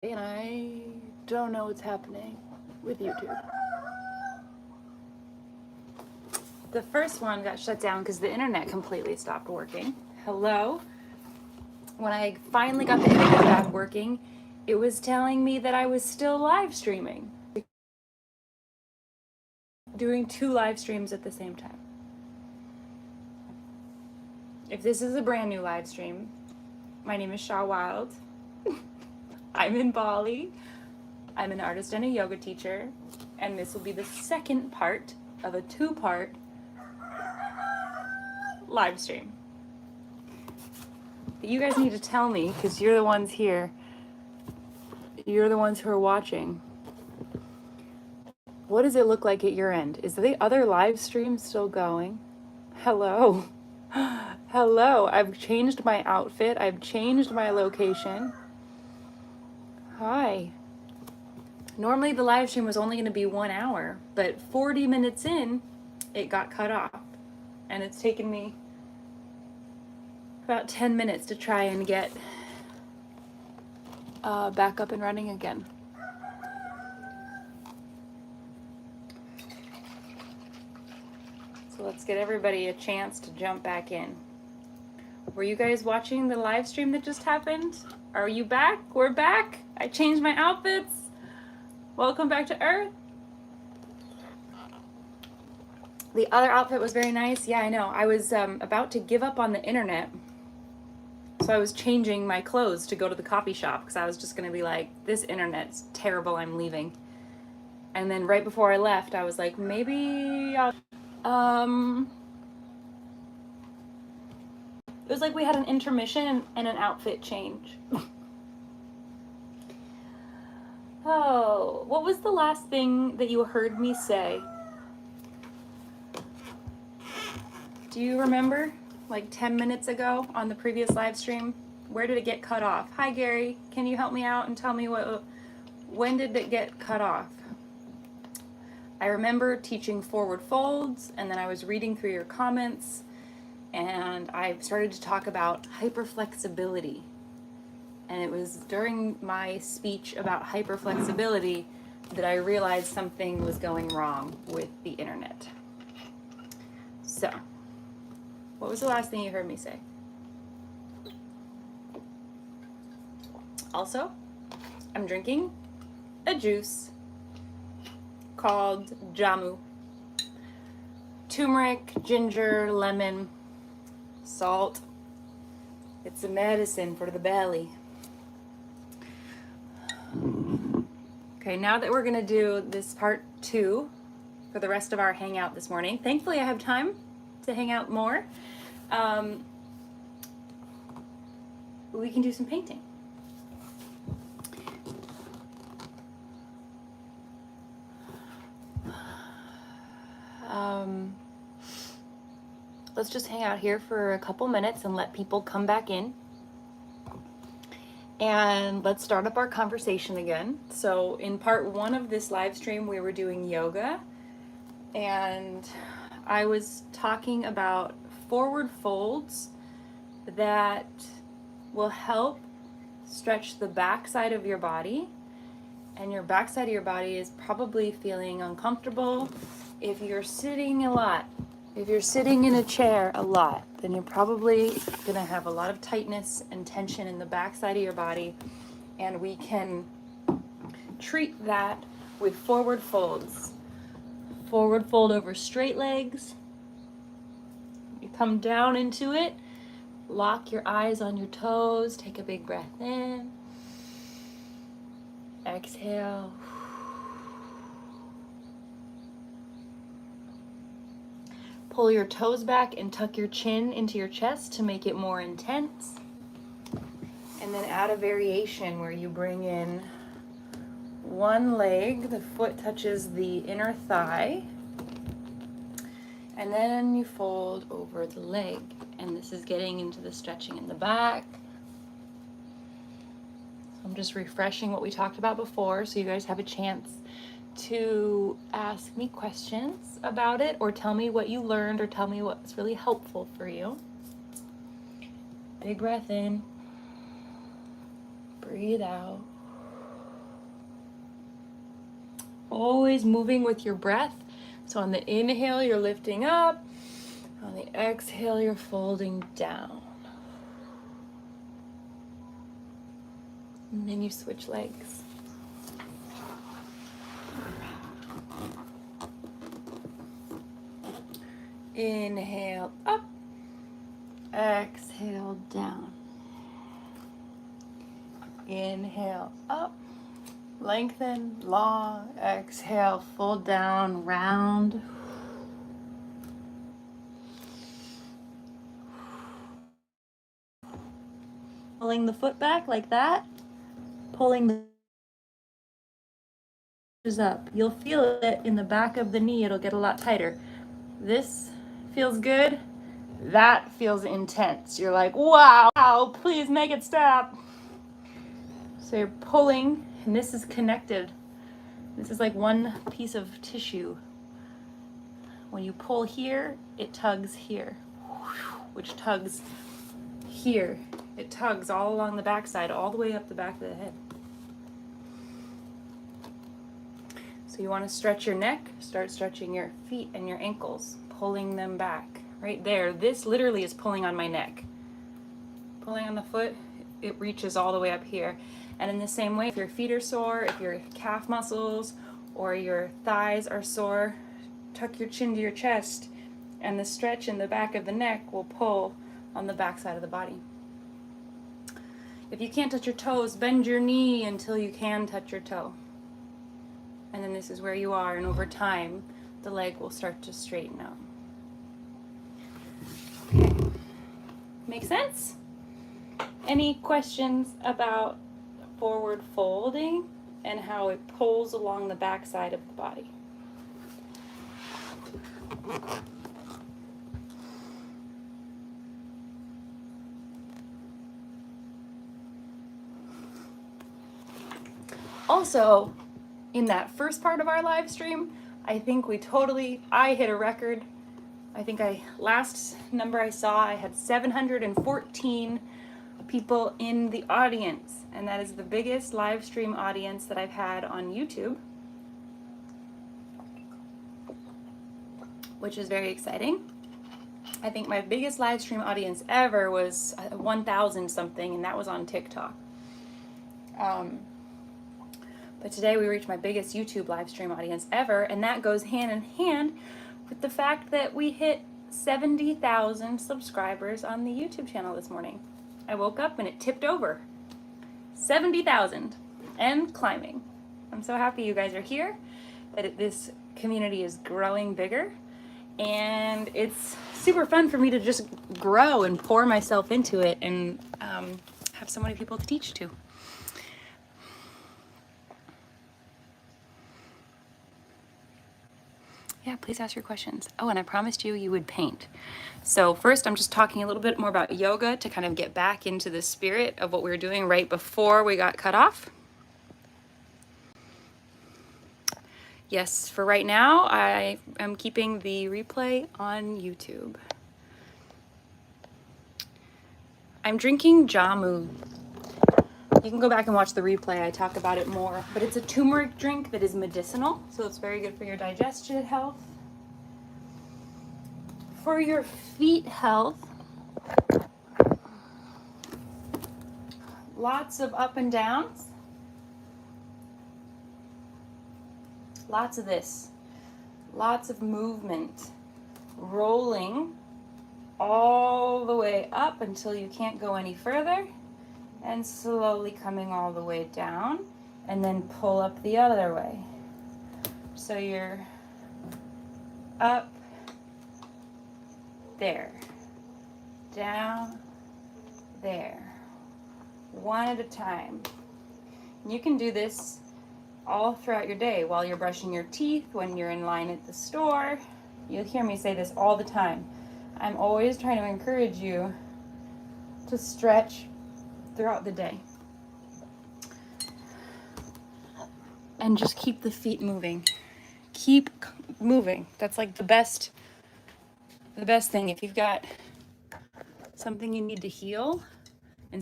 and I don't know what's happening with YouTube. The first one got shut down because the internet completely stopped working. Hello? When I finally got the internet back working, it was telling me that I was still live streaming. Doing 2 live streams at the same time. If this is a brand new live stream, my name is Cha Wilde. I'm in Bali. I'm an artist and a yoga teacher, and this will be the second part of a 2-part live stream. You guys need to tell me, because you're the ones here. You're the ones who are watching. What does it look like at your end? Is the other live stream still going? Hello. Hello. I've changed my outfit. I've changed my location. Hi. Normally the live stream was only going to be 1 hour, but 40 minutes in, it got cut off. And it's taken me about 10 minutes to try and get back up and running again. So let's get everybody a chance to jump back in. Were you guys watching the live stream that just happened? Are you back? We're back. I changed my outfits. Welcome back to Earth. The other outfit was very nice. Yeah, I know. I was about to give up on the internet. So I was changing my clothes to go to the coffee shop because I was just going to be like, this internet's terrible, I'm leaving. And then right before I left, I was like, maybe I'll... It was like we had an intermission and an outfit change. Oh, what was the last thing that you heard me say? Do you remember? Like 10 minutes ago on the previous live stream? Where did it get cut off? Hi Gary, can you help me out and tell me when did it get cut off? I remember teaching forward folds, and then I was reading through your comments, and I started to talk about hyperflexibility. And it was during my speech about hyperflexibility that I realized something was going wrong with the internet. So, what was the last thing you heard me say? Also, I'm drinking a juice called jamu. Turmeric, ginger, lemon, salt. It's a medicine for the belly. Okay, now that we're gonna do this part 2 for the rest of our hangout this morning, thankfully I have time to hang out more. We can do some painting. Let's just hang out here for a couple minutes and let people come back in. And let's start up our conversation again. So in part 1 of this live stream, we were doing yoga, and I was talking about forward folds that will help stretch the back side of your body. And your back side of your body is probably feeling uncomfortable. If you're sitting a lot, if you're sitting in a chair a lot, then you're probably gonna have a lot of tightness and tension in the back side of your body. And we can treat that with forward folds. Forward fold over straight legs. You come down into it, lock your eyes on your toes, take a big breath in. Exhale. Pull your toes back and tuck your chin into your chest to make it more intense. And then add a variation where you bring in one leg, the foot touches the inner thigh, and then you fold over the leg. And this is getting into the stretching in the back. So I'm just refreshing what we talked about before so you guys have a chance to ask me questions about it, or tell me what you learned, or tell me what's really helpful for you. Big breath in, breathe out. always moving with your breath. So on the inhale, you're lifting up. On the exhale, you're folding down. And then you switch legs. Inhale up, exhale down. Inhale up, lengthen, long, exhale, fold down, round. Pulling the foot back like that, pulling the up. You'll feel it in the back of the knee, it'll get a lot tighter. This feels good, that feels intense. You're like, wow, please make it stop. So you're pulling, and this is connected. This is like one piece of tissue. When you pull here, it tugs here, which tugs here. It tugs all along the backside, all the way up the back of the head. So you want to stretch your neck, start stretching your feet and your ankles, pulling them back. Right there, this literally is pulling on my neck. Pulling on the foot, it reaches all the way up here. And in the same way, if your feet are sore, if your calf muscles or your thighs are sore, tuck your chin to your chest, and the stretch in the back of the neck will pull on the back side of the body. If you can't touch your toes, bend your knee until you can touch your toe. And then this is where you are, and over time, the leg will start to straighten out. Okay. Make sense? Any questions about forward folding and how it pulls along the back side of the body? Also, in that first part of our live stream, I think I hit a record. I think last number I saw, I had 714 people in the audience, and that is the biggest live stream audience that I've had on YouTube, which is very exciting. I think my biggest live stream audience ever was 1,000 something, and that was on TikTok. But today we reached my biggest YouTube live stream audience ever, and that goes hand in hand with the fact that we hit 70,000 subscribers on the YouTube channel this morning. I woke up and it tipped over. 70,000 and climbing. I'm so happy you guys are here, that this community is growing bigger, and it's super fun for me to just grow and pour myself into it and have so many people to teach to. Yeah, please ask your questions. Oh, and I promised you would paint. So first, I'm just talking a little bit more about yoga to kind of get back into the spirit of what we were doing right before we got cut off. Yes, for right now, I am keeping the replay on YouTube. I'm drinking jamu. You can go back and watch the replay. I talk about it more, but it's a turmeric drink that is medicinal, so it's very good for your digestion health. For your feet health, lots of up and downs. Lots of this. Lots of movement. Rolling all the way up until you can't go any further, and slowly coming all the way down, and then pull up the other way. So you're up, there, down, there, one at a time. And you can do this all throughout your day, while you're brushing your teeth, when you're in line at the store. You'll hear me say this all the time. I'm always trying to encourage you to stretch throughout the day. And just keep the feet moving. Keep moving. That's like the best thing. If you've got something you need to heal,